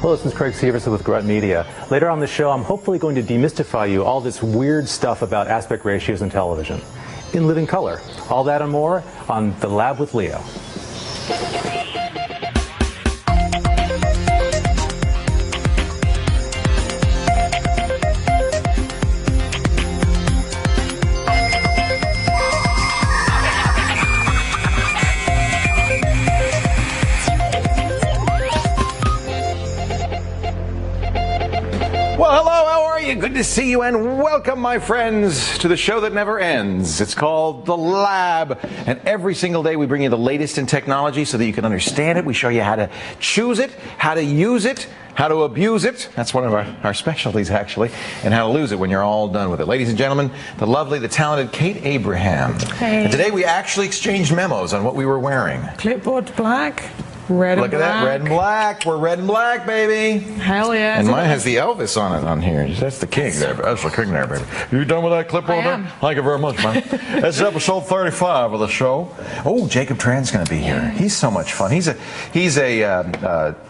Hello, this is Craig Severson with Grunt Media. Later on the show, I'm hopefully going to demystify you all this weird stuff about aspect ratios in television in living color. All that and more on The Lab with Leo. Well, hello, how are you? Good to see you and welcome, my friends, to the show that never ends. It's called The Lab, and every single day we bring you the latest in technology so that you can understand it. We show you how to choose it, how to use it, how to abuse it. That's one of our specialties, actually, and how to lose it when you're all done with it. Ladies and gentlemen, the lovely, the talented Kate Abraham. Hey. And today we actually exchanged memos on what we were wearing. Clipboard black, red and black. Look at that, red and black. We're red and black, baby. Hell yeah. And mine has the Elvis on it on here. That's the king there. That's the king there, baby. You done with that clipboard? I am. Thank you very much, man. This is episode 35 of the show. Oh, Jacob Tran's going to be here. He's so much fun. He's a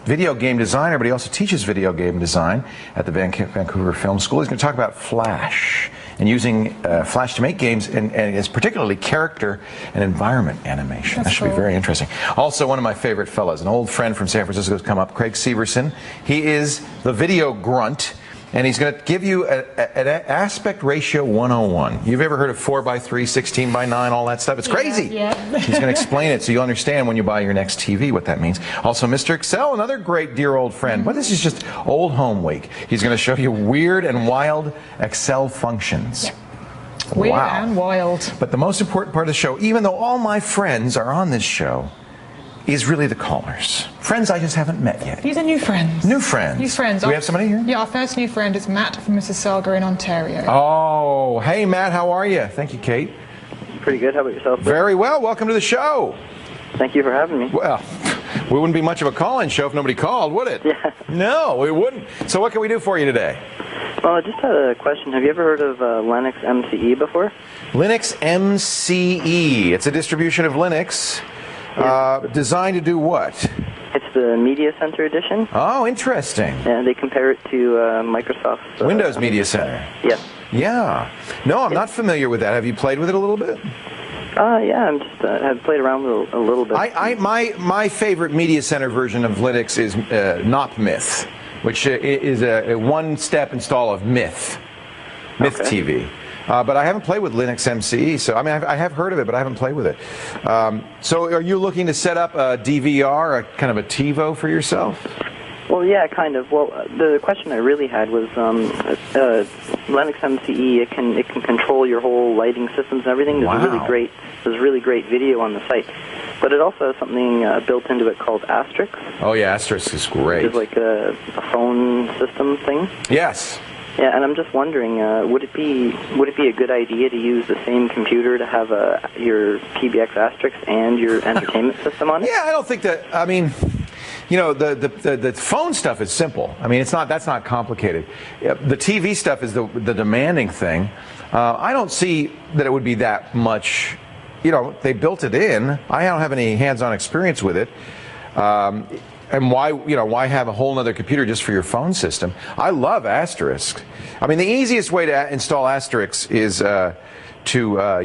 video game designer, but he also teaches video game design at the Vancouver Film School. He's going to talk about Flash and using Flash to make games, and it's particularly character and environment animation. That should be very interesting. Also, one of my favorite fellows, an old friend from San Francisco, has come up, Craig Severson. He is the video grunt, and he's going to give you an aspect ratio 101. You've ever heard of 4:3, 16:9, all that stuff? It's crazy. Yeah. He's going to explain it so you'll understand when you buy your next TV what that means. Also, Mr. Excel, another great dear old friend. But this is just old home week. He's going to show you weird and wild Excel functions. Yeah. Weird Wow. and wild. But the most important part of the show, even though all my friends are on this show, is really the callers. Friends I just haven't met yet. These are new friends. New friends. New friends. Do we have somebody here? Yeah, our first new friend is Matt from Mississauga in Ontario. Oh, hey Matt, how are you? Thank you, Kate. Pretty good. How about yourself? Very well. Welcome to the show. Thank you for having me. Well, we wouldn't be much of a call-in show if nobody called, would it? Yeah. No, we wouldn't. So what can we do for you today? Well, I just had a question. Have you ever heard of Linux MCE before? Linux MCE. It's a distribution of Linux designed to do what? It's the Media Center edition. Oh, interesting. And they compare it to Microsoft's... Windows Media Center. Yes. Yeah. No, I'm not familiar with that. Have you played with it a little bit? Yeah, I'm just I've played around with it a little bit. My favorite Media Center version of Linux is NopMyth, which is a one-step install of Myth TV. But I haven't played with Linux MCE, so I mean I have heard of it, but I haven't played with it. So are you looking to set up a DVR, a kind of a TiVo for yourself? Well, yeah, kind of. Well, the question I really had was Linux MCE. It can control your whole lighting systems and everything. There's really great video on the site, but it also has something built into it called Asterisk. Oh yeah, Asterisk is great. It's like a phone system thing. Yes. Yeah, and I'm just wondering, would it be a good idea to use the same computer to have your PBX Asterisk and your entertainment system on it? Yeah, I don't think that. I mean, you know, the phone stuff is simple. I mean, that's not complicated. The TV stuff is the demanding thing. I don't see that it would be that much. You know, they built it in. I don't have any hands-on experience with it. And why have a whole other computer just for your phone system? I love Asterisk. I mean, the easiest way to install Asterisk is to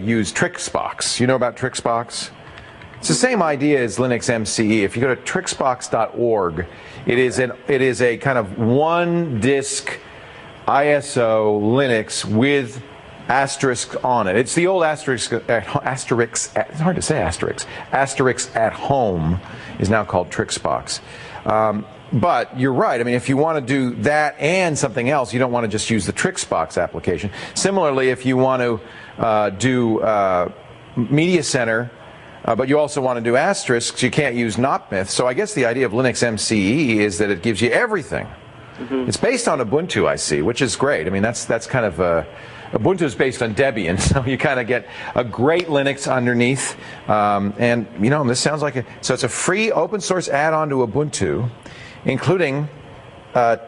use Trixbox. You know about Trixbox? It's the same idea as Linux MCE. If you go to trixbox.org, it is a kind of one-disk ISO Linux with Asterisk on it. It's the old Asterisk. It's hard to say Asterisk. Asterisk at home is now called Trixbox. But you're right. I mean, if you want to do that and something else, you don't want to just use the Trixbox application. Similarly, if you want to do Media Center, but you also want to do Asterisks, you can't use NopMyth. So I guess the idea of Linux MCE is that it gives you everything. Mm-hmm. It's based on Ubuntu, I see, which is great. I mean, that's kind of Ubuntu is based on Debian, so you kind of get a great Linux underneath. And you know, this sounds like so it's a free open source add-on to Ubuntu, including a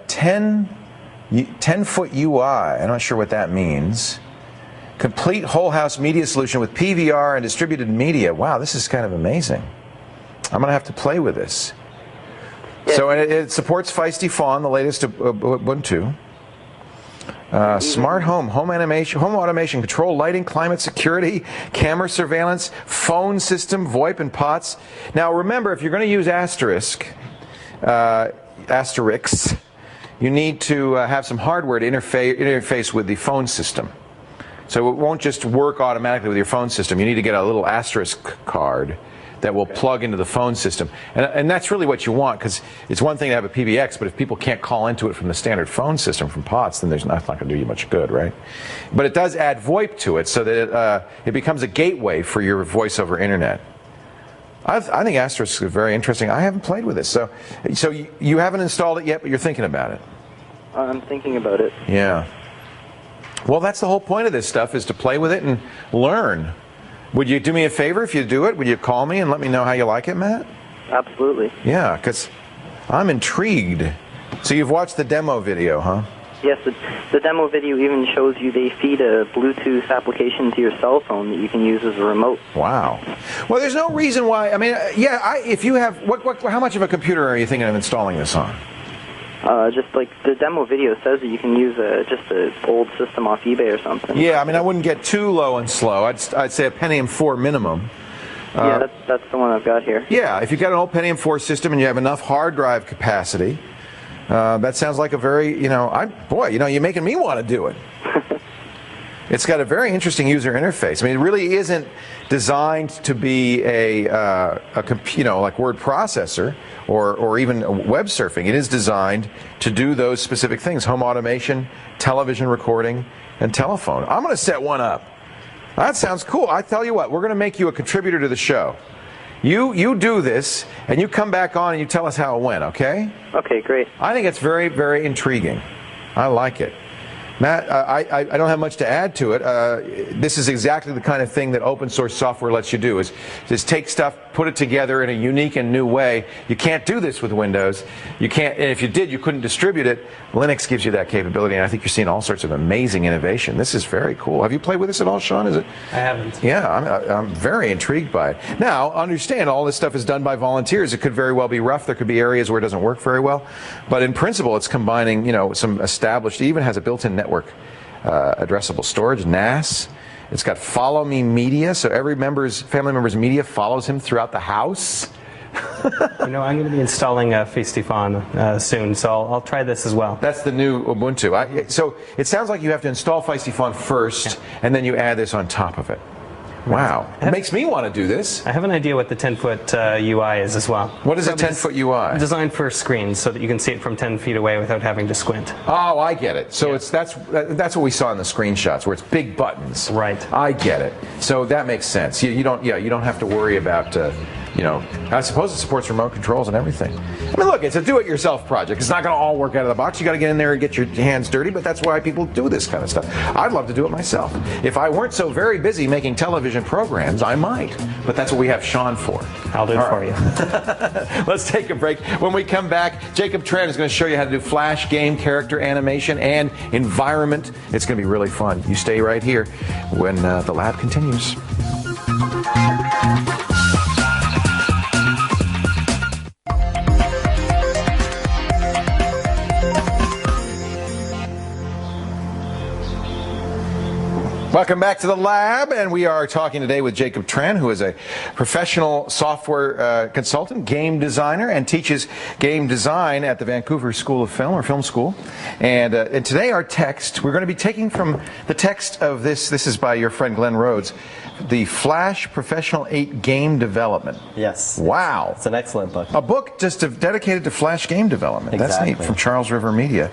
10-foot UI. I'm not sure what that means. Complete whole house media solution with PVR and distributed media. Wow, this is kind of amazing. I'm going to have to play with this. So it supports Feisty Fawn, the latest Ubuntu. Smart home automation, control lighting, climate security, camera surveillance, phone system, VoIP and POTS. Now remember, if you're going to use asterisks, you need to have some hardware to interface with the phone system. So it won't just work automatically with your phone system. You need to get a little asterisk card that will plug into the phone system. And that's really what you want, because it's one thing to have a PBX, but if people can't call into it from the standard phone system from POTS, then that's not going to do you much good, right? But it does add VoIP to it so that it becomes a gateway for your voice over internet. I think Asterisk is very interesting. I haven't played with it. So you haven't installed it yet, but you're thinking about it. I'm thinking about it. Yeah. Well, that's the whole point of this stuff, is to play with it and learn. Would you do me a favor if you do it? Would you call me and let me know how you like it, Matt? Absolutely. Yeah, because I'm intrigued. So you've watched the demo video, huh? Yes, the demo video even shows you they feed a Bluetooth application to your cell phone that you can use as a remote. Wow. Well, there's no reason why. I mean, if you have, how much of a computer are you thinking of installing this on? Just like the demo video says that you can use just an old system off eBay or something. Yeah, I mean, I wouldn't get too low and slow. I'd say a Pentium 4 minimum. Yeah, that's the one I've got here. Yeah, if you've got an old Pentium 4 system and you have enough hard drive capacity, that sounds like a very, you're making me want to do it. It's got a very interesting user interface. I mean, it really isn't designed to be like word processor or even web surfing. It is designed to do those specific things: home automation, television recording, and telephone. I'm going to set one up. That sounds cool. I tell you what, we're going to make you a contributor to the show. You do this, and you come back on and you tell us how it went, okay? Okay, great. I think it's very, very intriguing. I like it. Matt, I don't have much to add to it. This is exactly the kind of thing that open source software lets you do, is just take stuff, put it together in a unique and new way. You can't do this with Windows. You can't, and if you did, you couldn't distribute it. Linux gives you that capability, and I think you're seeing all sorts of amazing innovation. This is very cool. Have you played with this at all, Sean? Is it? I haven't. Yeah, I'm very intrigued by it. Now, understand, all this stuff is done by volunteers. It could very well be rough. There could be areas where it doesn't work very well. But in principle, it's combining, some established, it even has a built-in network addressable storage, NAS. It's got follow me media, so every family member's media follows him throughout the house. I'm going to be installing Feisty Fawn soon, so I'll try this as well. That's the new Ubuntu. So it sounds like you have to install Feisty Fawn first, and then you add this on top of it. Wow. It makes me want to do this. I have an idea what the 10-foot UI is as well. What is a 10-foot UI? Designed for screens so that you can see it from 10 feet away without having to squint. Oh, I get it. So that's what we saw in the screenshots, where it's big buttons. Right. I get it. So that makes sense. You don't have to worry about I suppose it supports remote controls and everything. I mean, look, it's a do-it-yourself project. It's not going to all work out of the box. You got to get in there and get your hands dirty, but that's why people do this kind of stuff. I'd love to do it myself. If I weren't so very busy making television programs, I might. But that's what we have Sean for. I'll do it for you. Let's take a break. When we come back, Jacob Tran is going to show you how to do Flash game character animation and environment. It's going to be really fun. You stay right here when the lab continues. Welcome back to the lab, and we are talking today with Jacob Tran, who is a professional software consultant, game designer, and teaches game design at the Vancouver School of Film, or Film School. And today our text, we're going to be taking from the text of this is by your friend Glenn Rhodes, the Flash Professional 8 Game Development. Yes. Wow. It's an excellent book. A book just dedicated to Flash game development. Exactly. That's neat, from Charles River Media.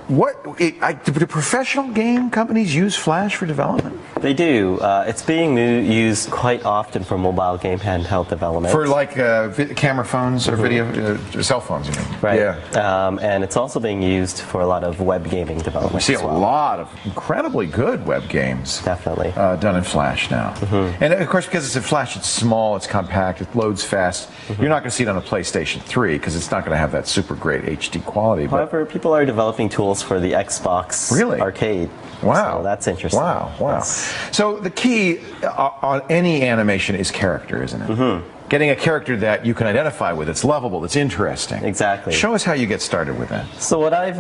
Do professional game companies use Flash for development? They do. It's being used quite often for mobile game handheld development. For like camera phones or video, cell phones, you mean? Right. Yeah. And it's also being used for a lot of web gaming development. We see as a well. lot of incredibly good web games. Definitely. Done in Flash now. And of course, because it's in Flash, it's small, it's compact, it loads fast. You're not going to see it on a PlayStation 3 because it's not going to have that super great HD quality. However, people are developing tools for the Xbox Arcade. Wow. So that's interesting. Wow. Yes. So the key on any animation is character, isn't it? getting a character that you can identify with, that's lovable, that's interesting. Exactly. Show us how you get started with that. So what I've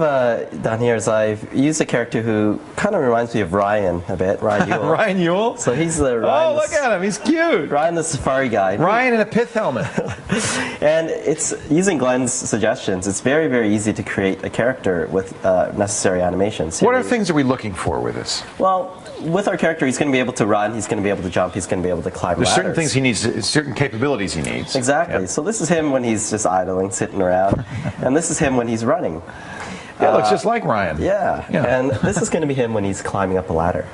done here is I've used a character who kind of reminds me of Ryan a bit, Ryan Yule. Ryan Yule? So he's the Ryan. Oh, look at him, he's cute. Ryan the Safari Guide. Ryan in a pith helmet. And it's using Glenn's suggestions. It's very, very easy to create a character with necessary animations. What are things are we looking for with this? Well, with our character, he's going to be able to run, he's going to be able to jump, he's going to be able to climb There's ladders. certain things he needs, certain capabilities he needs. Exactly. Yep. So this is him when he's just idling, sitting around, and this is him when he's running. Yeah, it looks just like Ryan. Yeah. Yeah. And this is going to be him when he's climbing up a ladder.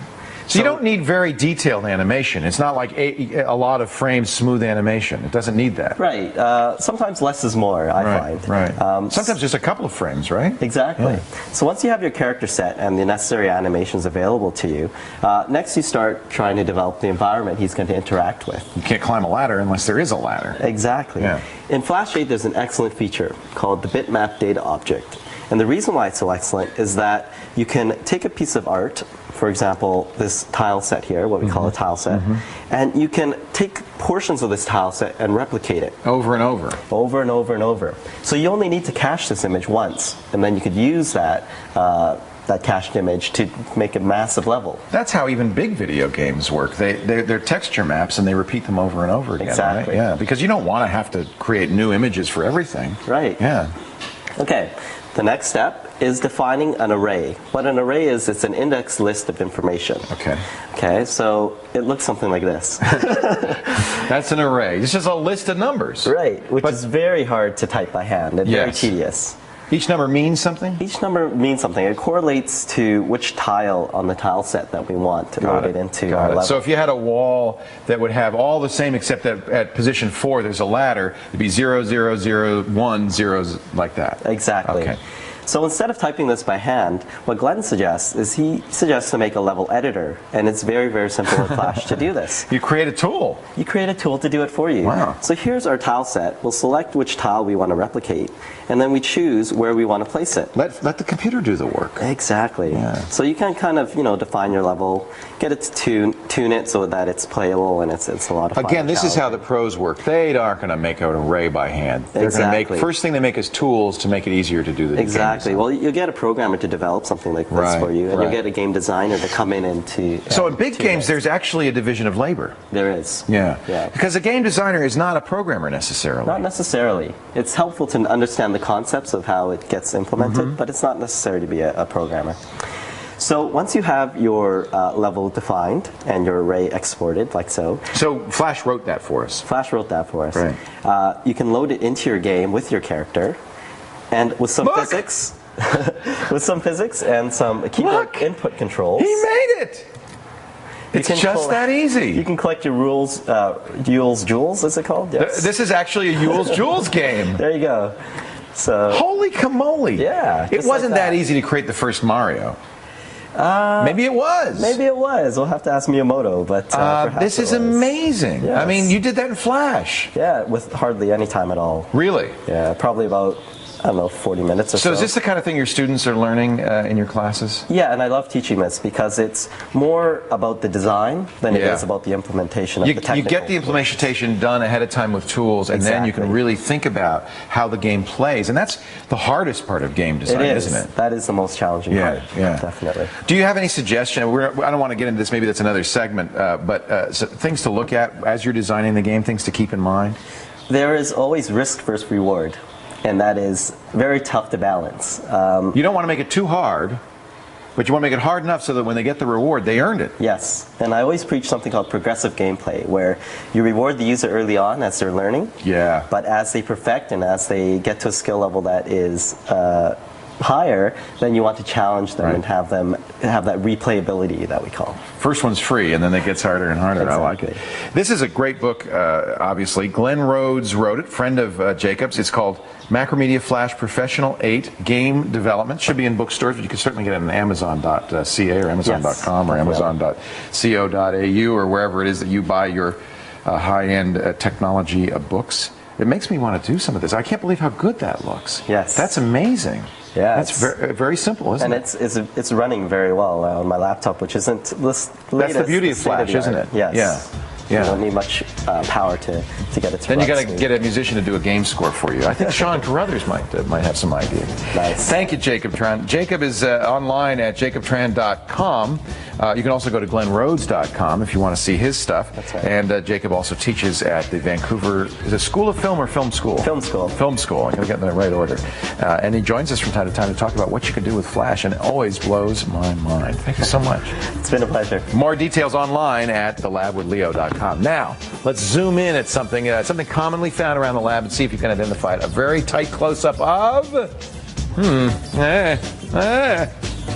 So you don't need very detailed animation. It's not like a lot of frames smooth animation. It doesn't need that. Right. Sometimes less is more, I find. Right. Sometimes just a couple of frames, right? Exactly. Yeah. So once you have your character set and the necessary animations available to you, next you start trying to develop the environment he's going to interact with. You can't climb a ladder unless there is a ladder. Exactly. Yeah. In Flash 8, there's an excellent feature called the bitmap data object. And the reason why it's so excellent is that you can take a piece of art, for example, this tile set here, what we call a tile set, and you can take portions of this tile set and replicate it. Over and over. Over and over and over. So you only need to cache this image once, and then you could use that cached image to make a massive level. That's how even big video games work. They're texture maps and they repeat them over and over again. Exactly. Right? Yeah, because you don't want to have to create new images for everything. Right. Yeah. Okay. The next step is defining an array. What an array is, it's an index list of information. Okay. Okay, so it looks something like this. That's an array. It's just a list of numbers. Right, which is very hard to type by hand and very Yes. tedious. Each number means something? Each number means something. It correlates to which tile on the tile set that we want to load it into our level. So if you had a wall that would have all the same except that at position 4 there's a ladder, it'd be 0, 0, 0, 1, 0, like that. Exactly. Okay. So instead of typing this by hand, what Glenn suggests is he suggests to make a level editor, and it's very, very simple in Flash to do this. You create a tool. You create a tool to do it for you. Wow. So here's our tile set. We'll select which tile we want to replicate, and then we choose where we want to place it. Let the computer do the work. Exactly. Yeah. So you can kind of, define your level, get it to tune it so that it's playable and it's a lot of fun. Again, this is how the pros work. They aren't going to make an array by hand. They're going to make, first thing they make is tools to make it easier to do the Exactly. game design. Well, you'll get a programmer to develop something like this for you, and you'll get a game designer to come in and to... So in big games, there's actually a division of labor. There is. Yeah. Yeah. Because a game designer is not a programmer necessarily. Not necessarily. It's helpful to understand the concepts of how it gets implemented, but it's not necessary to be a programmer. So once you have your level defined and your array exported, like so. So Flash wrote that for us. Flash wrote that for us. Right. You can load it into your game with your character, and with some Look! physics, with some physics and some keyboard input controls. He made it! It's just that easy. You can collect your rules, Yule's Jewels, is it called? Yes. This is actually a Yule's Jewels game. There you go. So. Holy camole! Yeah. It wasn't that easy to create the first Mario. Maybe it was. Maybe it was. We'll have to ask Miyamoto, but perhaps this is amazing. Yes. I mean, you did that in Flash. Yeah, with hardly any time at all. Really? Yeah, probably about, I don't know, 40 minutes or so. So is this the kind of thing your students are learning in your classes? Yeah, and I love teaching this because it's more about the design than it is about the implementation of the technical. You get the implementation done ahead of time with tools, and then you can really think about how the game plays. And that's the hardest part of game design, isn't it? That is the most challenging part. Yeah, definitely. Do you have any suggestion? I don't want to get into this. Maybe that's another segment. But so things to look at as you're designing the game, things to keep in mind? There is always risk versus reward. And that is very tough to balance. You don't want to make it too hard, but you want to make it hard enough so that when they get the reward, they earned it. Yes, and I always preach something called progressive gameplay, where you reward the user early on as they're learning. Yeah. But as they perfect and as they get to a skill level that is higher, then you want to challenge them and have them have that replayability that we call. First one's free, and then it gets harder and harder. Exactly. I like it. This is a great book, obviously. Glenn Rhodes wrote it, friend of Jacob's. It's called Macromedia Flash Professional 8 Game Development. Should be in bookstores, but you can certainly get it on Amazon.ca or Amazon.com or Amazon.co.au or wherever it is that you buy your high-end technology books. It makes me want to do some of this. I can't believe how good that looks. Yes. That's amazing. Yeah, that's very, very simple, isn't it? And it's running very well on my laptop, which isn't the latest. That's the beauty of Flash, isn't it? Yes. Yeah. Yeah. You don't need much power to get it to Then run you got to smooth. get a musician to do a game score for you. I think Sean Carruthers might have some idea. Nice. Thank you, Jacob Tran. Jacob is online at jacobtran.com. You can also go to glenrhodes.com if you want to see his stuff. That's right. And Jacob also teaches at the Vancouver, is it School of Film or Film School? Film School. Film School. I got to get in the right order. And he joins us from time to time to talk about what you can do with Flash, and it always blows my mind. Thank you so much. It's been a pleasure. More details online at thelabwithleo.com. Now, let's zoom in at something commonly found around the lab and see if you can identify it. A very tight close-up of... I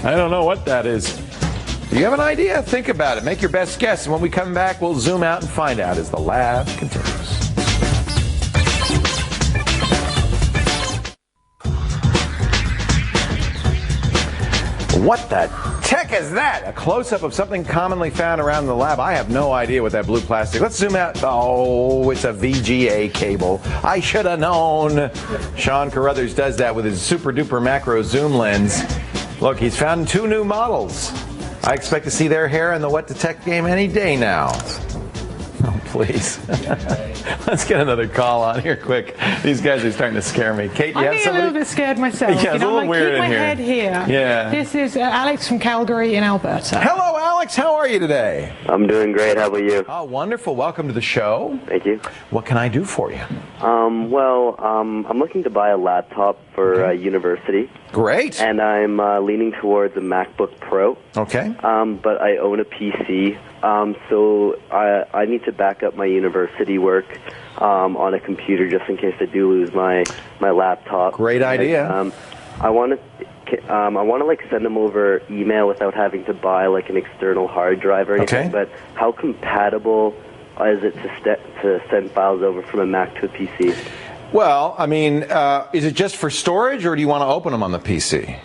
don't know what that is. Do you have an idea? Think about it. Make your best guess. And when we come back, we'll zoom out and find out as the lab continues. What the heck is that? A close-up of something commonly found around the lab. I have no idea what that blue plastic. Let's zoom out. Oh, it's a VGA cable. I should have known. Sean Carruthers does that with his super-duper macro zoom lens. Look, he's found 2 new models. I expect to see their hair in the What to Tech game any day now. Oh, please. Let's get another call on here quick. These guys are starting to scare me. Kate, you I'm have getting somebody? a little bit scared myself. Yeah, it's a little weird keep in my here. head here. Yeah. This is Alex from Calgary in Alberta. Hello, Alex. How are you today? I'm doing great. How about you? Oh, wonderful. Welcome to the show. Thank you. What can I do for you? I'm looking to buy a laptop for university, Great. and I'm leaning towards a MacBook Pro. Okay. But I own a PC, so I need to back up my university work on a computer just in case I do lose my laptop. Great idea. I want to like send them over email without having to buy like an external hard drive or anything. Okay. But how compatible is it to send files over from a Mac to a PC? Well, I mean, is it just for storage, or do you want to open them on the PC?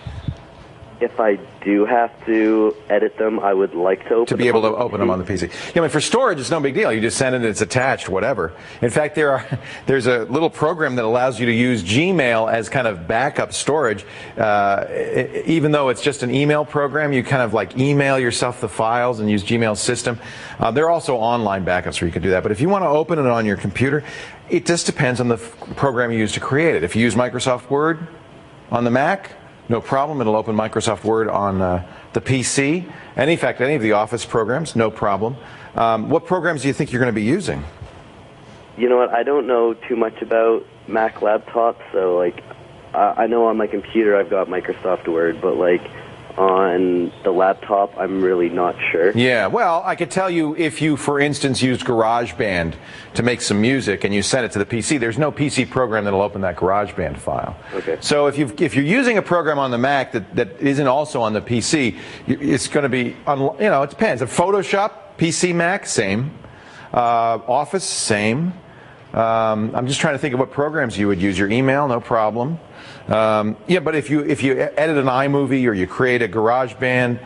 If I do have to edit them, I would like to open To be able to open them on the PC. Yeah, I mean, for storage, it's no big deal. You just send it, it's attached, whatever. In fact, there's a little program that allows you to use Gmail as kind of backup storage. Even though it's just an email program, you kind of like email yourself the files and use Gmail's system. There are also online backups where you can do that. But if you want to open it on your computer, it just depends on the program you use to create it. If you use Microsoft Word on the Mac, no problem. It'll open Microsoft Word on the PC. And in fact, any of the Office programs, no problem. What programs do you think you're going to be using? You know what? I don't know too much about Mac laptops, so like I know on my computer I've got Microsoft Word, but like on the laptop, I'm really not sure. Yeah, well, I could tell you if you, for instance, used GarageBand to make some music and you send it to the PC, there's no PC program that'll open that GarageBand file. Okay. So if you're using a program on the Mac that isn't also on the PC, it's going to be, it depends. Photoshop, PC, Mac, same. Office, same. I'm just trying to think of what programs you would use. Your email, no problem. Yeah, but if you edit an iMovie or you create a GarageBand,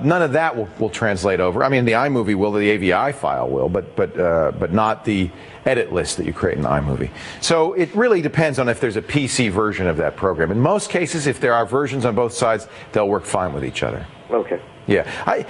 none of that will translate over. I mean, the iMovie will, the AVI file will, but not the edit list that you create in iMovie. So it really depends on if there's a PC version of that program. In most cases, if there are versions on both sides, they'll work fine with each other. Okay. Yeah, I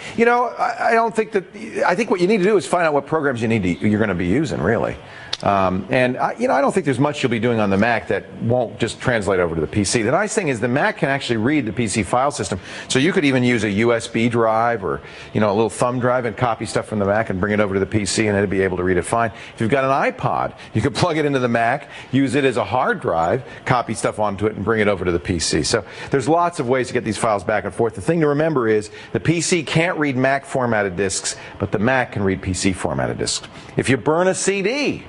don't think that. I think what you need to do is find out what programs you're going to be using, really. And I don't think there's much you'll be doing on the Mac that won't just translate over to the PC. The nice thing is the Mac can actually read the PC file system, so you could even use a USB drive or a little thumb drive and copy stuff from the Mac and bring it over to the PC, and it'd be able to read it fine. If you've got an iPod, you could plug it into the Mac, use it as a hard drive, copy stuff onto it, and bring it over to the PC. So there's lots of ways to get these files back and forth. The thing to remember is the PC can't read Mac formatted disks, but the Mac can read PC formatted disks. If you burn a CD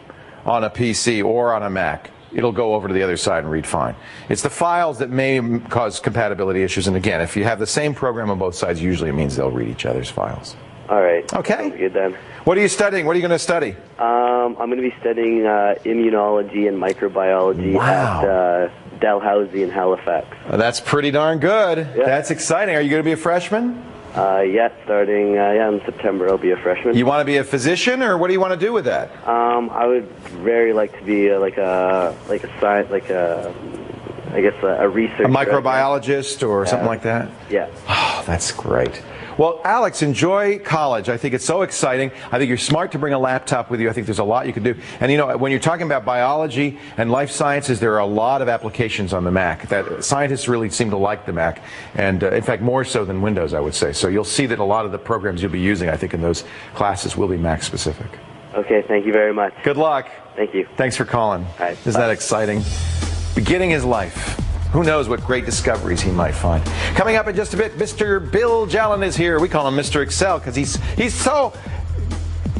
on a PC or on a Mac, it'll go over to the other side and read fine. It's the files that may cause compatibility issues, and again, if you have the same program on both sides, usually it means they'll read each other's files. All right. Okay. Sounds good then. What are you studying? What are you going to study? I'm going to be studying immunology and microbiology at Dalhousie in Halifax. That's pretty darn good. Yeah. That's exciting. Are you going to be a freshman? Starting in September, I'll be a freshman. You want to be a physician, or what do you want to do with that? I would very like to be a researcher. A microbiologist or something like that? Yeah. Oh, that's great. Well, Alex, enjoy college. I think it's so exciting. I think you're smart to bring a laptop with you. I think there's a lot you can do. And you know, when you're talking about biology and life sciences, there are a lot of applications on the Mac. That scientists really seem to like the Mac, and in fact, more so than Windows, I would say. So you'll see that a lot of the programs you'll be using, I think, in those classes will be Mac specific. Okay, thank you very much. Good luck. Thank you. Thanks for calling. All right, Isn't that exciting? Beginning his life. Who knows what great discoveries he might find. Coming up in just a bit, Mr. Bill Jelen is here. We call him Mr. Excel because he's so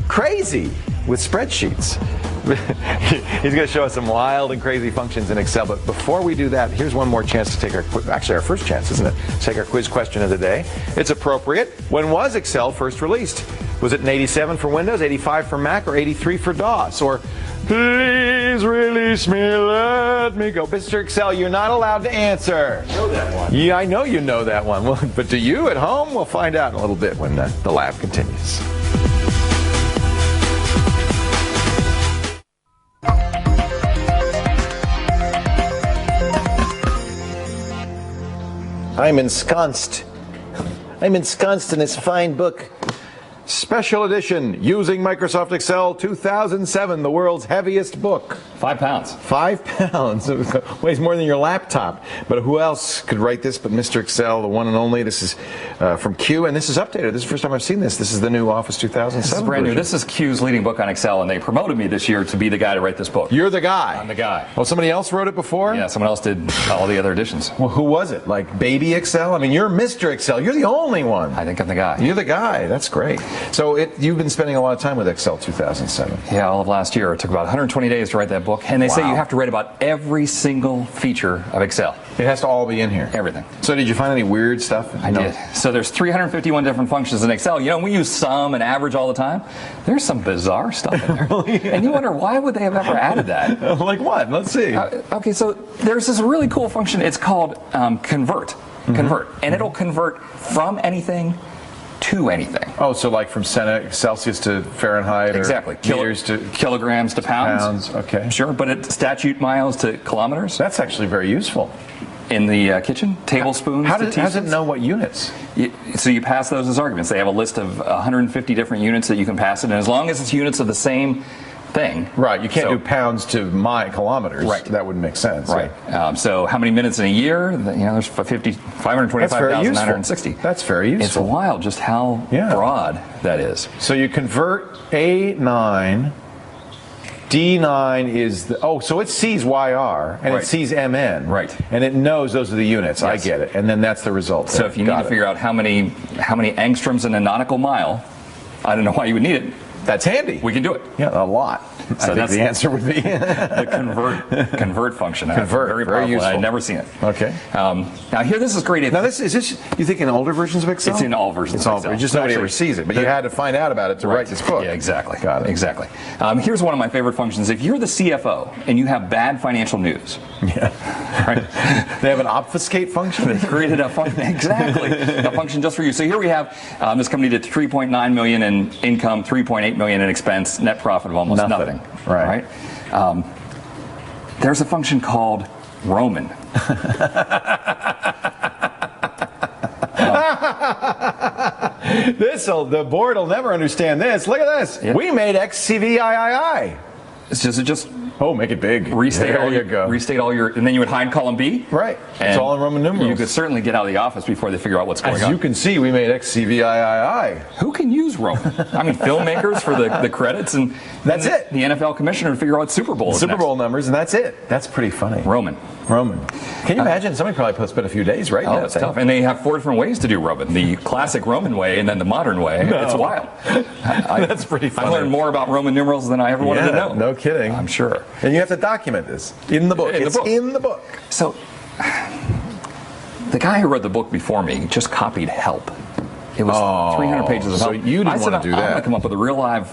crazy with spreadsheets. He's going to show us some wild and crazy functions in Excel. But before we do that, here's one more chance to take our first chance, isn't it? To take our quiz question of the day. It's appropriate. When was Excel first released? Was it in 87 for Windows, 85 for Mac, or 83 for DOS? Or please release me, let me go. Mr. Excel, you're not allowed to answer. I know that one. Yeah, I know you know that one. Well, but do you at home? We'll find out in a little bit when the lab continues. I'm ensconced in this fine book. Special edition, Using Microsoft Excel 2007, the world's heaviest book. 5 pounds. 5 pounds. It weighs more than your laptop. But who else could write this but Mr. Excel, the one and only? This is from Q, and this is updated. This is the first time I've seen this. This is the new Office 2007 This is brand new. This is Q's leading book on Excel, and they promoted me this year to be the guy to write this book. You're the guy. I'm the guy. Oh, somebody else wrote it before? Yeah, someone else did all the other editions. Well, who was it? Like Baby Excel? I mean, you're Mr. Excel. You're the only one. I think I'm the guy. You're the guy. That's great. So you've been spending a lot of time with Excel 2007. Yeah, all of last year. It took about 120 days to write that book, and they say you have to write about every single feature of Excel. It has to all be in here. Everything. So did you find any weird stuff? I did. So there's 351 different functions in Excel. You know, we use sum and average all the time. There's some bizarre stuff in there. And you wonder, why would they have ever added that? Like what? Let's see. Okay, so there's this really cool function. It's called convert. Convert. And it'll convert from anything to anything. Oh, so like from Celsius to Fahrenheit, exactly. Or meters to kilograms to pounds. Okay. Sure, but it's statute miles to kilometers. That's actually very useful. In the kitchen, tablespoons. How does it know what units? So you pass those as arguments. They have a list of 150 different units that you can pass it, and as long as it's units of the same thing. Right, you can't do pounds to kilometers. Right. That wouldn't make sense. Right. So how many minutes in a year? You know, there's 525,960. That's very useful. It's wild just how broad that is. So you convert A9, D9 is so it sees YR and it sees MN. Right. And it knows those are the units. Yes. I get it. And then that's the result. So if you need to figure out how many angstroms in a nautical mile, I don't know why you would need it. That's handy. We can do it. Yeah, a lot. So I think the answer would be the convert function. Convert, very powerful. useful. I've never seen it. Okay. Now here, this is great. Now is this? You think in older versions of Excel? It's in all versions of Excel. Just nobody ever sees it, but you had to find out about it to write this book. Yeah, exactly. Got it. Exactly. Here's one of my favorite functions. If you're the CFO and you have bad financial news, right? They have an obfuscate function. They created a function, a function just for you. So here we have this company did 3.9 million in income, 3.8 million in expense, net profit of almost nothing. Right. There's a function called Roman. The board will never understand this. Look at this. Yeah. We made XCVIII. It's just make it big. Restate all your, and then you would hide column B. Right. It's all in Roman numerals. You could certainly get out of the office before they figure out what's going on. As you can see, we made XCVIII. Who can use Roman? I mean, filmmakers for the credits, and that's it. The NFL commissioner to figure out what Super Bowl is Super Bowl numbers, and that's it. That's pretty funny. Roman. Can you imagine? Somebody probably spent a few days writing that. It's tough. And they have 4 different ways to do Roman. The classic Roman way and then the modern way. No. It's wild. That's pretty funny. I learned more about Roman numerals than I ever wanted to know. No kidding. I'm sure. And you have to document this in the book. It's in the book. So the guy who wrote the book before me just copied help. It was 300 pages of help. So you didn't want to do that. I want to come up with a real live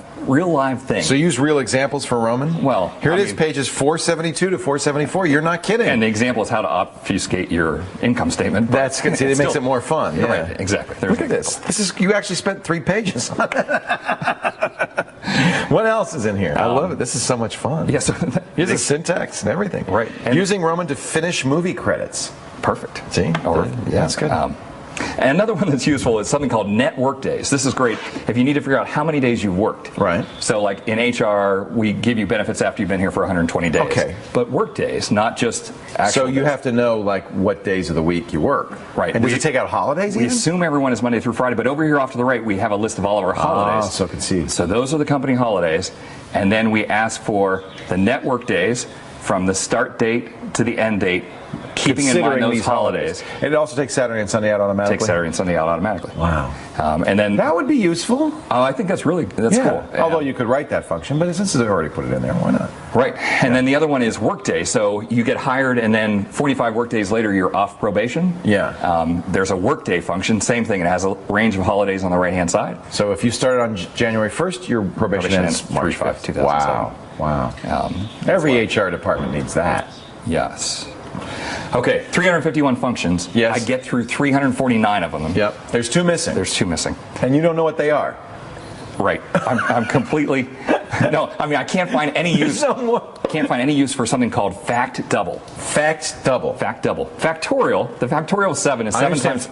thing. So you use real examples for Roman? Well, here it is, pages 472 to 474. You're not kidding. And the example is how to obfuscate your income statement. That's good. It makes it more fun. Yeah. Right, exactly. Look at this. You actually spent 3 pages on it. What else is in here? I love it. This is so much fun. Yeah, so here's the syntax and everything. Right. And using Roman to finish movie credits. Perfect. See? That's good. And another one that's useful is something called net work days. This is great if you need to figure out how many days you've worked. Right. So like in HR, we give you benefits after you've been here for 120 days. Okay. But work days, not just actual So you days. have to know like what days of the week you work. Right. And does it take out holidays We even? assume everyone is Monday through Friday, but over here off to the right, we have a list of all of our holidays. So concede. So those are the company holidays. And then we ask for the network days from the start date to the end date, keeping in mind those these holidays. And it also takes Saturday and Sunday out automatically? Take Saturday and Sunday out automatically. Wow. And then That would be useful. I think that's cool. Although you could write that function, but since they already put it in there, why not? Right. And then the other one is workday. So you get hired and then 45 work days later you're off probation. Yeah. There's a workday function, same thing. It has a range of holidays on the right-hand side. So if you started on January 1st, your probation ends March 3/5, 5th. 2007. Wow. Every HR department needs that. Yes. Okay, 351 functions. Yes. I get through 349 of them. Yep. There's two missing. There's two missing. And you don't know what they are. Right. I'm completely. No, I mean I can't find any use. Can't find any use for something called fact double. Fact double. Fact double. Factorial. The factorial of 7 is 7 times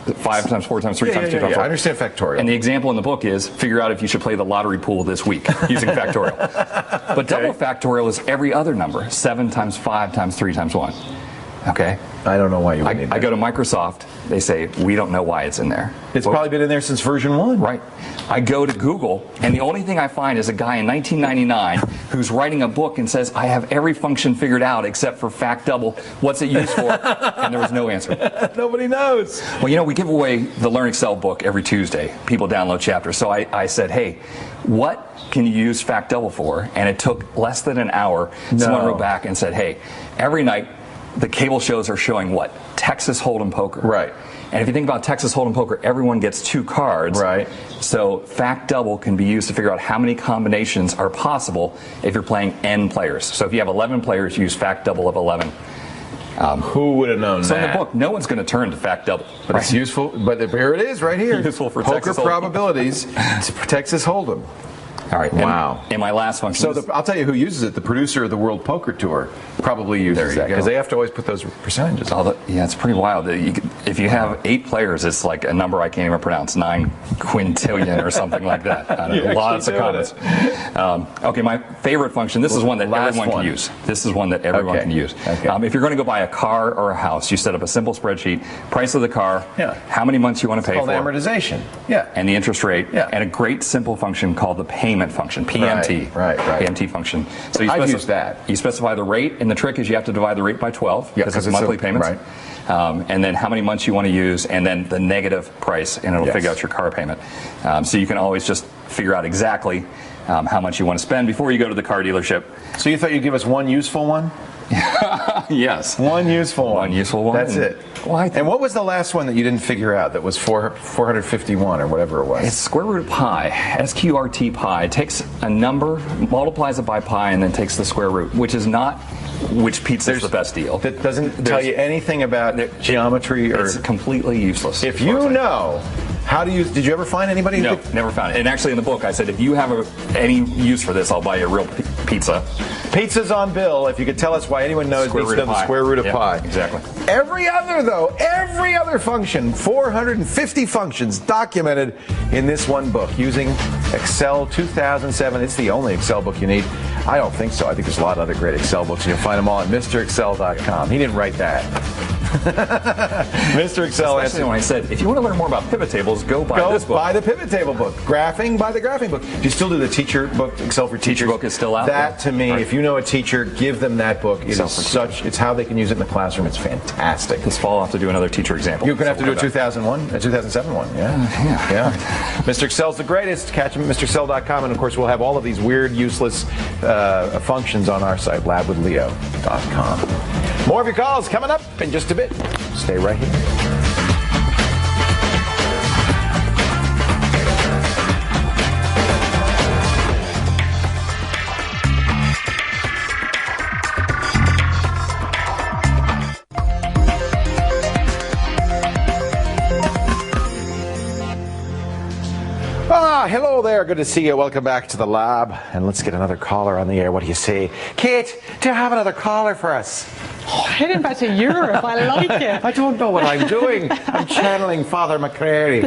5 times 4 times 3 times 2 times 4. I understand factorial. And the example in the book is figure out if you should play the lottery pool this week using factorial. But double factorial is every other number. 7 times 5 times 3 times 1. Okay? I don't know why you would need that. I go to Microsoft. They say, we don't know why it's in there. It's probably been in there since version 1. Right. I go to Google, and the only thing I find is a guy in 1999 who's writing a book and says, I have every function figured out except for fact double. What's it used for? And there was no answer. Nobody knows. Well, we give away the Learn Excel book every Tuesday. People download chapters. So I said, hey, what can you use fact double for? And it took less than an hour. No. Someone wrote back and said, hey, every night the cable shows are showing what? Texas Hold'em poker. Right. And if you think about Texas Hold'em poker, everyone gets 2 cards. Right. So fact double can be used to figure out how many combinations are possible if you're playing N players. So if you have 11 players, use fact double of 11. Who would have known So that? in the book, no one's going to turn to fact double. But it's useful. But here it is, right here. Useful for poker Texas Hold'em. probabilities to Texas Hold'em. All right. Wow. And my last function. So I'll tell you who uses it. The producer of the World Poker Tour probably uses that because they have to always put those percentages. Yeah, it's pretty wild. If you have 8 players, it's like a number I can't even pronounce, 9 quintillion or something like that. I don't know, lots of comments. Okay, my favorite function. This is one that everyone can use. This is one that everyone can use. Okay. If you're going to go buy a car or a house, you set up a simple spreadsheet: price of the car, how many months you want to pay Called for, amortization. Yeah. and the interest rate, Yeah. and a great simple function called the payment function, PMT. Right. PMT function. So you I've used that. You specify the rate, and the trick is you have to divide the rate by 12 Yeah, because 'cause it's it's monthly payments. right. And then how many months you want to use, and then the negative price, and it'll Yes. figure out your car payment. So you can always just figure out exactly how much you want to spend before you go to the car dealership. So you thought you'd give us one useful one? Yes. One useful one. One useful one. That's it. Well, And what was the last one that you didn't figure out that was 451 or whatever it was? It's square root of pi, SQRT pi. It takes a number, multiplies it by pi, and then takes the square root, which is not which pizza is the best deal. That doesn't tell you anything about geometry or... It's completely useless. If you know how to use... Did you ever find anybody who No, could... never found it. And actually in the book I said, if you have any use for this, I'll buy you a real pizza. Pizza's on bill. If you could tell us why anyone knows the square root of pi. Exactly. Every other function, 450 functions documented in this one book using Excel 2007. It's the only Excel book you need. I don't think so. I think there's a lot of other great Excel books, and you'll find them all at MrExcel.com. He didn't write that. Mr. Excel Especially when I said, if you want to learn more about pivot tables, go buy this book. Buy the pivot table book. Graphing, buy the graphing book. Do you still do the teacher book, Excel for Teachers? Teacher book is still out That, there. to me, Right. if you know a teacher, give them that book. It Excel is for such, it's how they can use it in the classroom. It's fantastic. This fall I'll have to do another teacher example. You're going to have to do a we'll come 2001, a 2007 one. Yeah. Mr. Excel's the greatest. Catch him at MrExcel.com. And, of course, we'll have all of these weird, useless functions on our site, labwithleo.com. More of your calls coming up in just a bit. Stay right here. hello there. Good to see you. Welcome back to the lab. And let's get another caller on the air. What do you say? Kate, do you have another caller for us? Oh, heading back to Europe. I like it. I don't know what I'm doing. I'm channeling Father McCreary.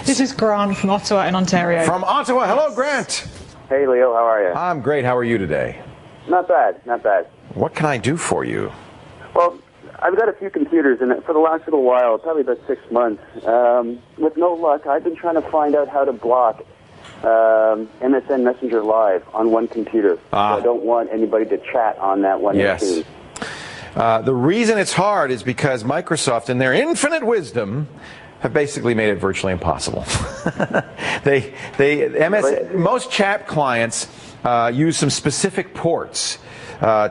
This is Grant from Ottawa in Ontario. From Ottawa. Hello, Grant. Hey, Leo. How are you? I'm great. How are you today? Not bad. Not bad. What can I do for you? Well, I've got a few computers, and for the last little while, probably about 6 months, with no luck, I've been trying to find out how to block MSN Messenger Live on one computer. So I don't want anybody to chat on that one machine. The reason it's hard is because Microsoft, in their infinite wisdom, have basically made it virtually impossible. Most chat clients use some specific ports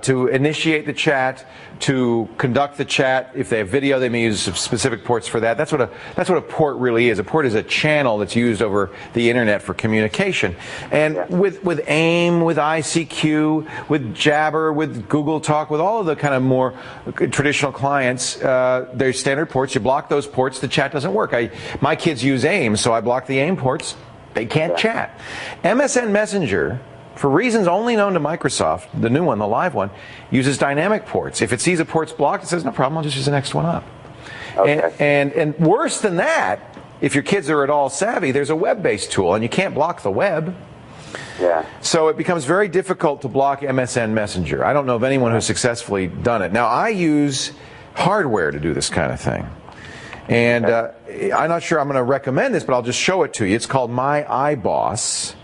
to initiate the chat, to conduct the chat. If they have video, they may use specific ports for that. That's what a port really is. A port is a channel that's used over the internet for communication. And with AIM, with ICQ, with Jabber, with Google Talk, with all of the kind of more traditional clients, there's standard ports. You block those ports, the chat doesn't work. My kids use AIM, so I block the AIM ports. They can't chat. MSN Messenger, for reasons only known to Microsoft, the new one, the live one, uses dynamic ports. If it sees a port's blocked, it says, no problem, I'll just use the next one up. Okay. And worse than that, if your kids are at all savvy, there's a web-based tool, and you can't block the web. Yeah. So it becomes very difficult to block MSN Messenger. I don't know of anyone who's successfully done it. Now, I use hardware to do this kind of thing. And I'm not sure I'm going to recommend this, but I'll just show it to you. It's called My iBoss.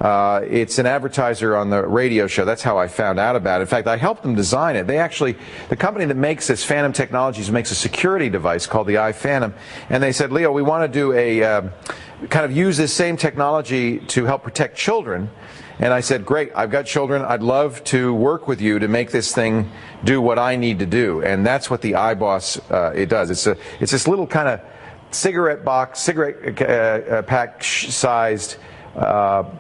It's an advertiser on the radio show. That's how I found out about it. In fact, I helped them design it. The company that makes this, Phantom Technologies, makes a security device called the iPhantom. And they said, Leo, we want to do kind of use this same technology to help protect children. And I said, great, I've got children. I'd love to work with you to make this thing do what I need to do. And that's what the iBoss, it does. It's this little kind of cigarette pack sized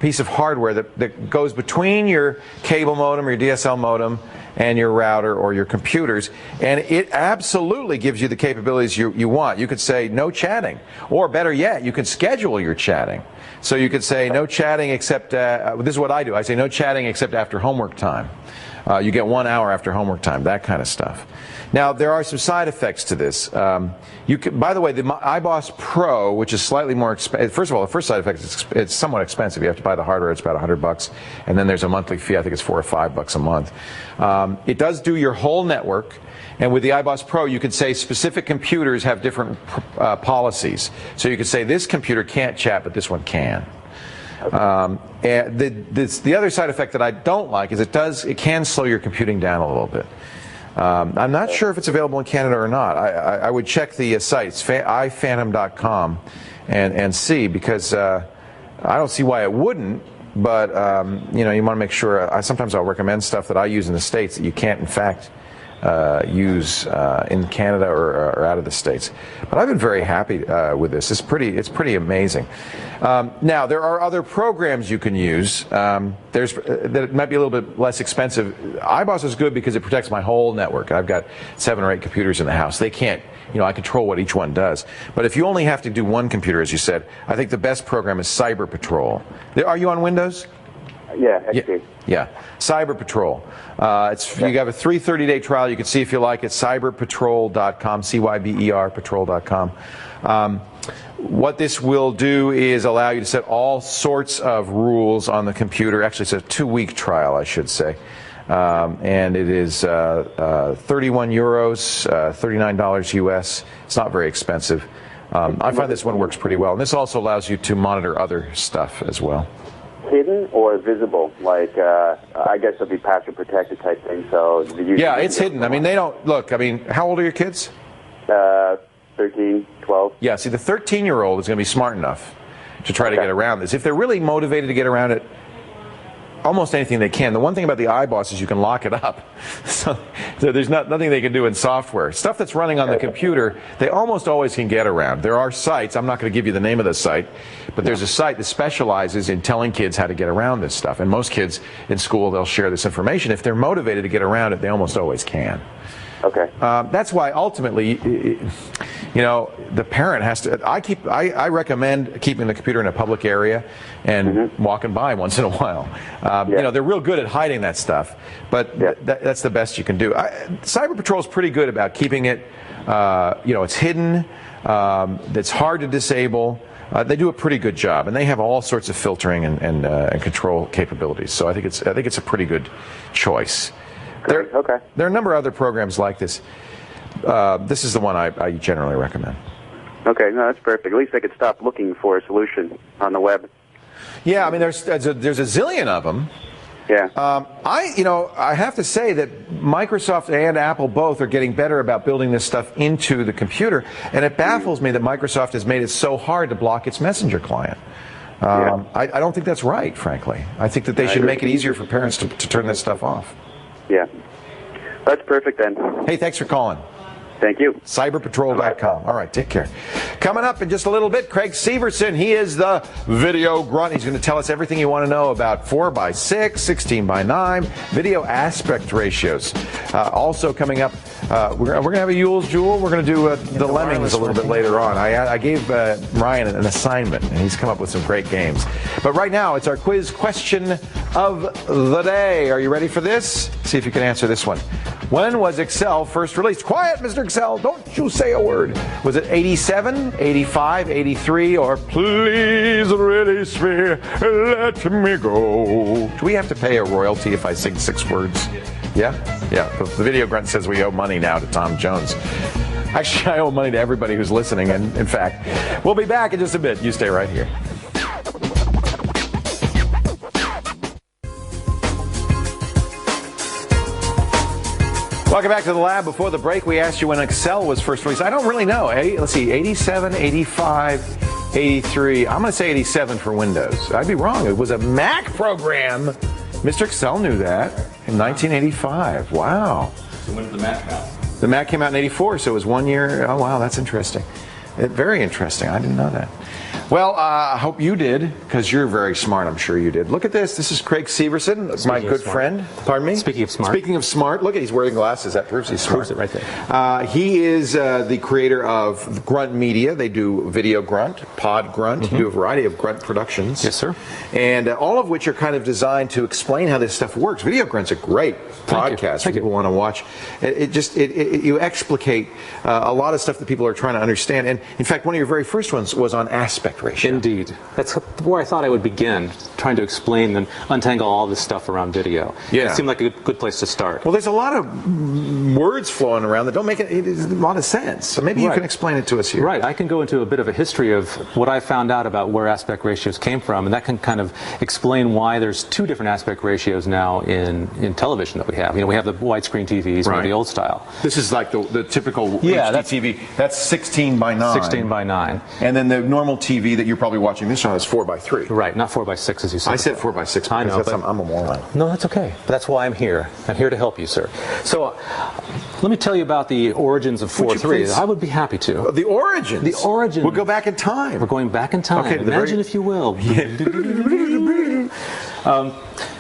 piece of hardware that goes between your cable modem or your DSL modem and your router or your computers, and it absolutely gives you the capabilities you want. You could say no chatting, or better yet, you can schedule your chatting. So you could say no chatting except, this is what I do, I say no chatting except after homework time. You get 1 hour after homework time, that kind of stuff. Now, there are some side effects to this. By the way, the iBoss Pro, which is slightly more expensive, first of all, the first side effect is it's somewhat expensive. You have to buy the hardware, it's about $100, and then there's a monthly fee, I think it's $4 or $5 a month. It does do your whole network, and with the iBoss Pro, you could say specific computers have different policies. So you could say this computer can't chat, but this one can. And the other side effect that I don't like is it can slow your computing down a little bit. I'm not sure if it's available in Canada or not. I would check the site. It's iphantom.com and see, because I don't see why it wouldn't. But you want to make sure. Sometimes I'll recommend stuff that I use in the States that you can't, in fact, use in Canada or out of the States. But I've been very happy with this. It's pretty amazing. Now, there are other programs you can use. That might be a little bit less expensive. iBoss is good because it protects my whole network. I've got 7 or 8 computers in the house. They can't, I control what each one does. But if you only have to do one computer, as you said, I think the best program is Cyber Patrol. Are you on Windows? Yeah, XP. Yeah, Cyber Patrol. You have a 30-day trial. You can see if you like it. Cyberpatrol.com, CYBER patrol.com. What this will do is allow you to set all sorts of rules on the computer. Actually, it's a 2-week trial, I should say. And it is 31 euros, $39 US. It's not very expensive. I find this one works pretty well. And this also allows you to monitor other stuff as well. Hidden or visible? Like, I guess it'll be password protected type thing. So yeah, it's hidden. I mean, they don't look. I mean, how old are your kids? 13, 12. Yeah. See, the 13-year-old is going to be smart enough to try to get around this. If they're really motivated to get around it, almost anything they can. The one thing about the iBoss is you can lock it up. So there's nothing they can do in software. Stuff that's running on the computer, they almost always can get around. There are sites, I'm not going to give you the name of the site, but there's a site that specializes in telling kids how to get around this stuff. And most kids in school, they'll share this information. If they're motivated to get around it, they almost always can. Okay. That's why ultimately, the parent has to. I recommend keeping the computer in a public area and walking by once in a while. They're real good at hiding that stuff, but that's the best you can do. Cyber Patrol is pretty good about keeping it. It's hidden. It's hard to disable. They do a pretty good job, and they have all sorts of filtering and control capabilities. So I think it's a pretty good choice. Great. Okay. There are a number of other programs like this. This is the one I generally recommend. Okay, no, that's perfect. At least I could stop looking for a solution on the web. Yeah, I mean, there's a zillion of them. Yeah. I have to say that Microsoft and Apple both are getting better about building this stuff into the computer, and it baffles me that Microsoft has made it so hard to block its Messenger client. I don't think that's right, frankly. I think that they should make it easier for parents to turn this stuff off. Yeah. That's perfect then. Hey, thanks for calling. Thank you. Cyberpatrol.com. All right, take care. Coming up in just a little bit, Craig Severson. He is the video grunt. He's going to tell us everything you want to know about 4:6, 16:9, video aspect ratios. Also coming up, we're going to have a Yule's Jewel. We're going to do the Lemmings a little bit later on. I gave Ryan an assignment, and he's come up with some great games. But right now, it's our quiz question of the day. Are you ready for this? See if you can answer this one. When was Excel first released? Quiet, Mr. Excel. Don't you say a word. Was it 87, 85, 83, or please release me, let me go? Do we have to pay a royalty if I sing 6 words? Yeah? Yeah. The video grunt says we owe money now to Tom Jones. Actually, I owe money to everybody who's listening, and in fact, we'll be back in just a bit. You stay right here. Welcome back to the lab. Before the break, we asked you when Excel was first released. I don't really know. Let's see, 87, 85, 83. I'm going to say 87 for Windows. I'd be wrong. It was a Mac program. Mr. Excel knew that in 1985. Wow. So when did the Mac come out? The Mac came out in 84, so it was 1 year. Oh, wow, that's interesting. Very interesting. I didn't know that. Well, I hope you did, because you're very smart. I'm sure you did. Look at this. This is Craig Severson, my good friend. Pardon me? Speaking of smart. Speaking of smart, look at he's wearing glasses. That proves he's smart. Proves it right there. He is the creator of Grunt Media. They do Video Grunt, Pod Grunt. Do a variety of Grunt productions. Yes, sir. And all of which are kind of designed to explain how this stuff works. Video Grunt's a great podcast for people who want to watch. You explicate a lot of stuff that people are trying to understand. And in fact, one of your very first ones was on aspect ratio. Indeed. That's where I thought I would begin, trying to explain and untangle all this stuff around video. Yeah. It seemed like a good place to start. Well, there's a lot of words flowing around that don't make a lot of sense. So maybe you can explain it to us here. Right. I can go into a bit of a history of what I found out about where aspect ratios came from, and that can kind of explain why there's 2 different aspect ratios now in television that we have. We have the widescreen TVs, the old style. This is like the typical HD TV. That's 16:9. 16:9. And then the normal TV that you're probably watching this on is 4:3. Right, not 4:6 as you said. I said 4:6 I know, because I'm a moron. No, that's okay. But that's why I'm here. I'm here to help you, sir. So let me tell you about the origins of 4:3. I would be happy to. The origins? The origins. We'll go back in time. We're going back in time. Okay, Imagine if you will.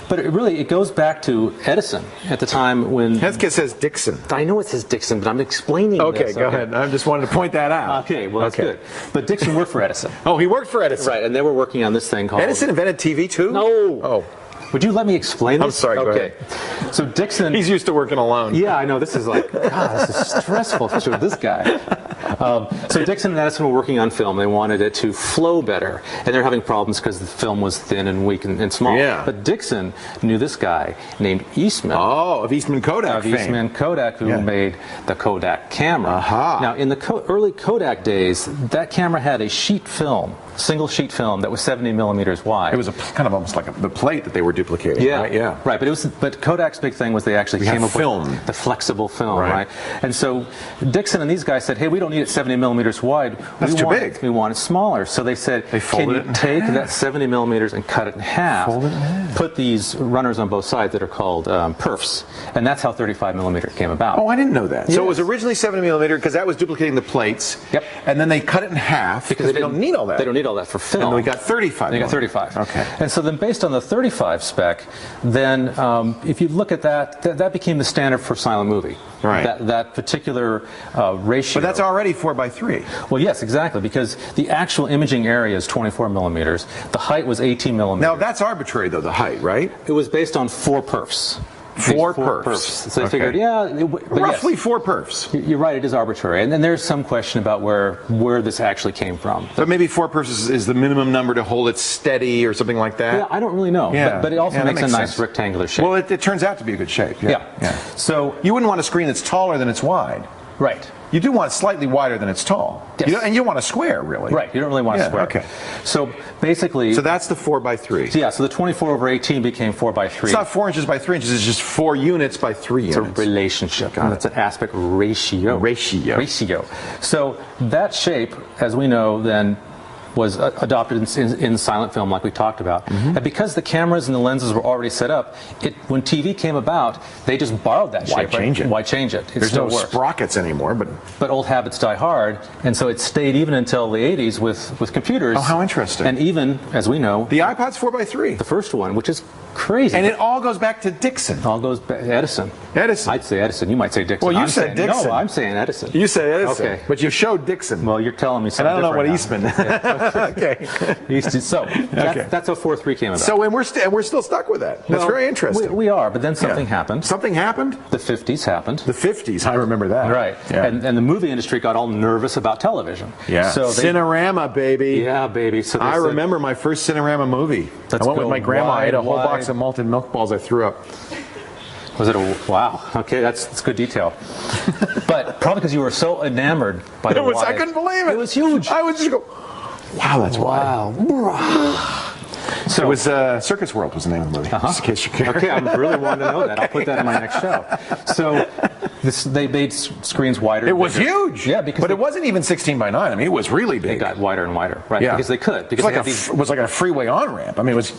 But it goes back to Edison at the time when... Hetzke says Dixon. I know it says Dixon, but I'm explaining this. Okay, go ahead. I just wanted to point that out. Okay, well, that's good. But Dixon worked for Edison. Oh, he worked for Edison. Right, and they were working on this thing called... Edison invented TV, too? No. Oh. Would you let me explain this? I'm sorry, go ahead. So Dixon... He's used to working alone. Yeah, I know. This is like, God, this is stressful, especially with this guy. So Dixon and Edison were working on film. They wanted it to flow better. And they're having problems because the film was thin and weak and small. Yeah. But Dixon knew this guy named Eastman. Oh, of Eastman Kodak Of fame. Eastman Kodak, who made the Kodak camera. Aha. Now, in the early Kodak days, that camera had a sheet film, single sheet film that was 70 millimeters wide. It was kind of almost like the plate that they were duplicating. Yeah, right? Yeah. Right. But Kodak's big thing was they actually came up film. with the flexible film, right? And so Dixon and these guys said, hey, we don't need it 70 millimeters wide. That's too big. We want it smaller. So they said, can you take that 70 millimeters and cut it in half? Fold it in half. Put these runners on both sides that are called perfs. And that's how 35 millimeter came about. Oh, I didn't know that. Yes. So it was originally 70 millimeter because that was duplicating the plates. Yep. And then they cut it in half because they don't need all that. They don't need need all that for film. And we got 35. They got 35. Okay. And so then based on the 35 spec, then if you look at that, that became the standard for silent movie. Right. That particular ratio. But that's already 4:3. Well, yes, exactly, because the actual imaging area is 24 millimeters. The height was 18 millimeters. Now, that's arbitrary, though, the height, right? It was based on 4 perfs. Four perfs. So they figured, roughly yes, 4 perfs. You're right, it is arbitrary. And then there's some question about where this actually came from. But maybe 4 perfs is the minimum number to hold it steady or something like that? Yeah, I don't really know. Yeah. But it also makes a nice sense. rectangular shape. Well, it turns out to be a good shape. Yeah. So you wouldn't want a screen that's taller than it's wide. Right. You do want it slightly wider than it's tall. Yes. And you want a square, really. Right, you don't really want a square. Okay. So basically... So that's the 4:3. Yeah, so the 24/18 became 4:3. It's not 4 inches by 3 inches, it's just 4 units by 3 units. It's a relationship. That's an aspect ratio. Ratio. So that shape, as we know, then was adopted in silent film like we talked about. And because the cameras and the lenses were already set up, when TV came about, they just borrowed that shape. Why change it? There's no sprockets anymore. But old habits die hard, and so it stayed even until the 80s with computers. Oh, how interesting. And even, as we know... The iPod's 4:3. The first one, which is crazy. And it all goes back to Dixon. It all goes back to Edison. Edison. I'd say Edison. You might say Dixon. Well, you said Dixon. No, I'm saying Edison. You said Edison. Okay. But you showed Dixon. Well, you're telling me something. And I don't know what different Eastman. Okay. So that's how 4:3 came about. So and we're still stuck with that. That's very interesting. We are, but then something happened. Something happened? The 50s happened. The 50s, I remember that. Right. Yeah. And the movie industry got all nervous about television. Yeah. So Cinerama, baby. Yeah, baby. So I remember my first Cinerama movie. I went with my grandma. I ate a whole box of malted milk balls I threw up. Was it wow? Okay, that's good detail. But probably because you were so enamored by the I couldn't believe it. It was huge. I was just go, wow, that's wow. So it was Circus World was the name of the movie. Just in case you care. Okay, I really wanted to know that. I'll put that in my next show. So they made screens wider. It was huge. Yeah, because it wasn't even 16:9. I mean, it was really big. They got wider and wider, right? Yeah. Because they could. Because it was like a freeway on ramp. I mean, it was.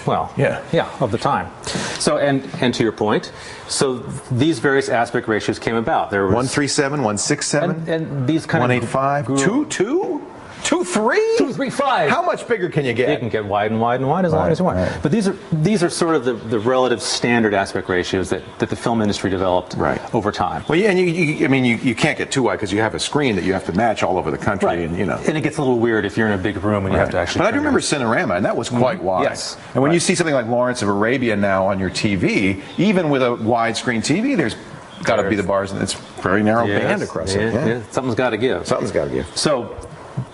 Well, yeah, of the time. So, and to your point, so these various aspect ratios came about. There was 137, 167, and these kind 185, 2.2. 2.3? 2.35. How much bigger can you get? You can get wide and wide and wide as long as you want. Right. But these are sort of the relative standard aspect ratios that the film industry developed over time. Well, yeah, and you can't get too wide because you have a screen that you have to match all over the country, and And it gets a little weird if you're in a big room and you have to actually. But I do remember Cinerama, and that was quite wide. Yes. And when you see something like Lawrence of Arabia now on your TV, even with a widescreen TV, there's got to be the bars, and it's very narrow band across it. Yeah. Something's got to give. Something's got to give. So.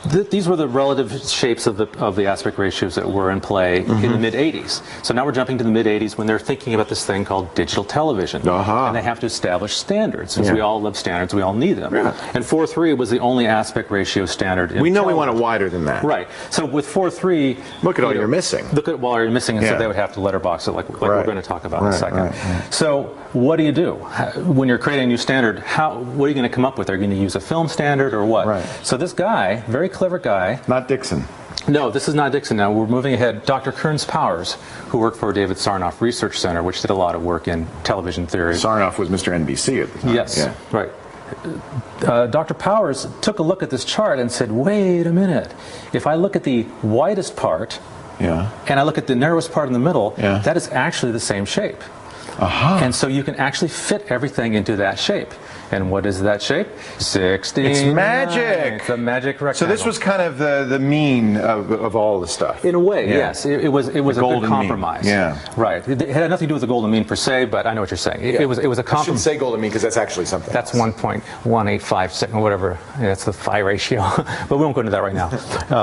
These were the relative shapes of the aspect ratios that were in play in the mid-'80s. So now we're jumping to the mid-'80s when they're thinking about this thing called digital television. And they have to establish standards. Since we all love standards, we all need them. And 4:3 was the only aspect ratio standard in we know television. We want it wider than that. Right. So with 4:3... Look at all you're missing. Look at all you're missing, and so they would have to letterbox it like we're going to talk about in a second. So what do? When you're creating a new standard, what are you going to come up with? Are you going to use a film standard or what? So this guy, very clever guy. Not Dixon. No, this is not Dixon now. We're moving ahead. Dr. Kearns Powers, who worked for David Sarnoff Research Center, which did a lot of work in television theory. Sarnoff was Mr. NBC at the time. Yes, right. Dr. Powers took a look at this chart and said, wait a minute. If I look at the widest part and I look at the narrowest part in the middle, that is actually the same shape. And so you can actually fit everything into that shape. And what is that shape? 16. It's magic. It's a magic rectangle. So this was kind of the mean of all the stuff. In a way, yes. It was a good compromise. Mean. Right. It had nothing to do with the golden mean per se, but I know what you're saying. It was a compromise. I shouldn't say golden mean because that's actually something. That's 1.185 or whatever. Yeah, that's the phi ratio. But we won't go into that right now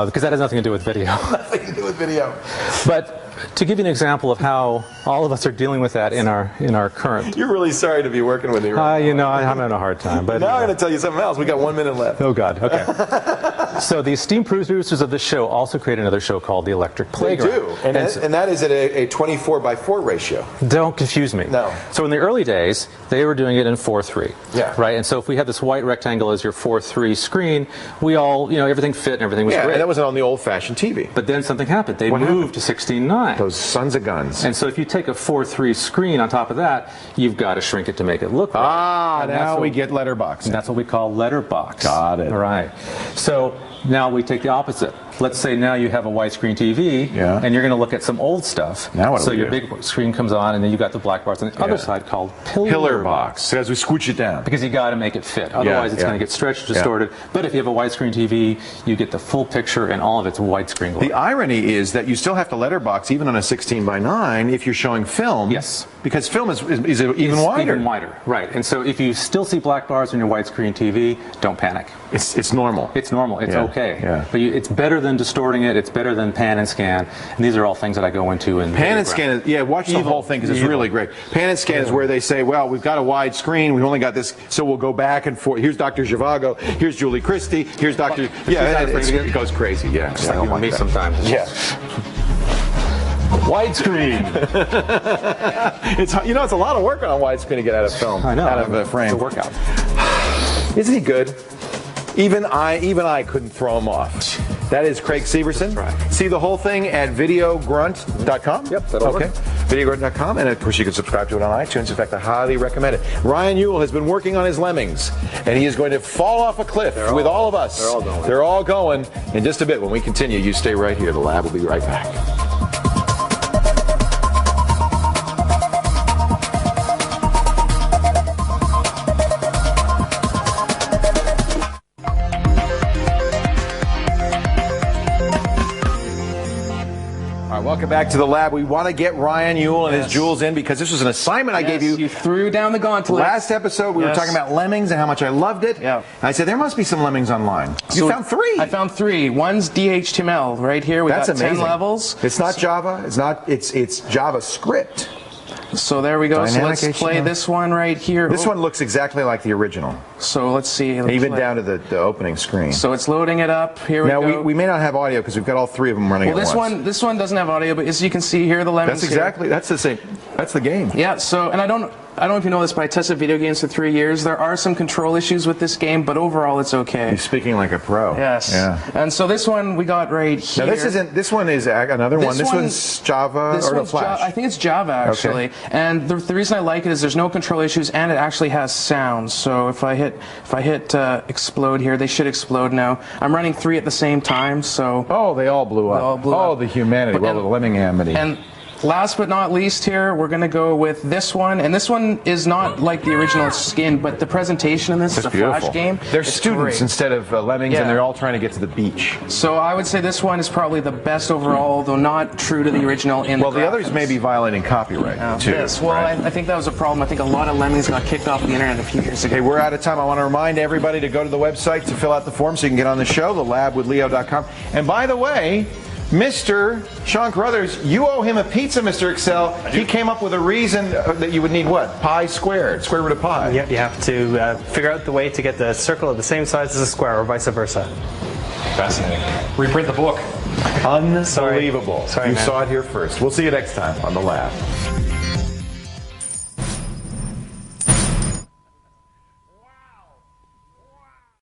because that has nothing to do with video. Nothing to do with video. But to give you an example of how all of us are dealing with that in our current. You're really sorry to be working with me right now. I'm having a hard time. But now I'm going to tell you something else. We got 1 minute left. Oh, God. Okay. So the esteemed producers of this show also create another show called The Electric Playground. They do. And that is at a 24:4 ratio. Don't confuse me. No. So in the early days, they were doing it in 4:3. Yeah. Right? And so if we had this white rectangle as your 4:3 screen, we all, everything fit and everything was great. And that was on the old-fashioned TV. But then something happened. They moved to 16:9. Those sons of guns. And so if you take a 4:3 screen on top of that, you've got to shrink it to make it look right. Now we get letterbox. And that's what we call letterbox. Got it. Right. So Now we take the opposite. Let's say now you have a widescreen TV, and you're going to look at some old stuff. Now what do so we your do? big screen comes on, and then you got the black bars on the other side called pillar box. So as we scooch it down. Because you got to make it fit. Otherwise, it's going to get stretched, distorted. But if you have a widescreen TV, you get the full picture and all of its widescreen glory. The irony is that you still have to letterbox even on a 16:9 if you're showing film. Yes. Because film is even wider. Even wider, right. And so if you still see black bars on your widescreen TV, don't panic. It's normal. It's normal. It's okay. Yeah. But it's better than distorting it. It's better than pan and scan. And these are all things that I go into. In pan and scan is, watch the whole thing because it's really great. Pan and scan is where they say, well, we've got a wide screen. We've only got this, so we'll go back and forth. Here's Dr. Zhivago. Here's Julie Christie. Here's Dr. It goes crazy. Yeah. Just like me sometimes. Yeah. Widescreen. It's a lot of work on a widescreen to get out of film. I know. Out of a frame. It's a workout. Isn't he good? Even I couldn't throw him off. That is Craig Severson. Right. See the whole thing at videogrunt.com. Yep, that'll work. Videogrunt.com, and of course you can subscribe to it on iTunes. In fact, I highly recommend it. Ryan Ewell has been working on his Lemmings, and he is going to fall off a cliff with all of us. They're all going in just a bit. When we continue, you stay right here. The lab will be right back. Welcome back to the lab. We want to get Ryan Ewell and his jewels in because this was an assignment I gave you. You threw down the gauntlet. Last episode, we were talking about lemmings and how much I loved it. Yeah. I said, there must be some lemmings online. You found 3. I found 3. One's DHTML right here. We got amazing. 10 levels. It's not Java. It's JavaScript. So there we go. Dynamic so let's play HTML. This one right here. This one looks exactly like the original. So let's see. Even down to the opening screen. So it's loading it up. Here we go. Now we may not have audio because we've got all 3 of them running at once. This one doesn't have audio, but as you can see here, the Lemmings. That's the same. That's the game. Yeah. So, and I don't know if you know this, but I tested video games for 3 years. There are some control issues with this game, but overall it's okay. You're speaking like a pro. Yes. Yeah. And so this one we got right here. Now this one is another one. This one's Java or Flash. I think it's Java actually. Okay. And the reason I like it is there's no control issues and it actually has sound. So if I hit explode here, they should explode now. I'm running 3 at the same time, so they all blew up. The humanity, the Lemmingamity. And last but not least here, we're going to go with this one. And this one is not like the original skin, but the presentation in this is a Flash game. They're students instead of lemmings, and they're all trying to get to the beach. So I would say this one is probably the best overall, though not true to the original in the others may be violating copyright, too. Yes, well, right? I think that was a problem. I think a lot of lemmings got kicked off the internet a few years ago. Okay, we're out of time. I want to remind everybody to go to the website to fill out the form so you can get on the show, thelabwithleo.com. And by the way, Mr. Sean Carruthers, you owe him a pizza, Mr. Excel. He came up with a reason that you would need what? Pi squared, square root of pi. Yep, you have to figure out the way to get the circle of the same size as a square, or vice versa. Fascinating. Reprint the book. Unbelievable. Sorry, you man. saw it here first. We'll see you next time on The Lab.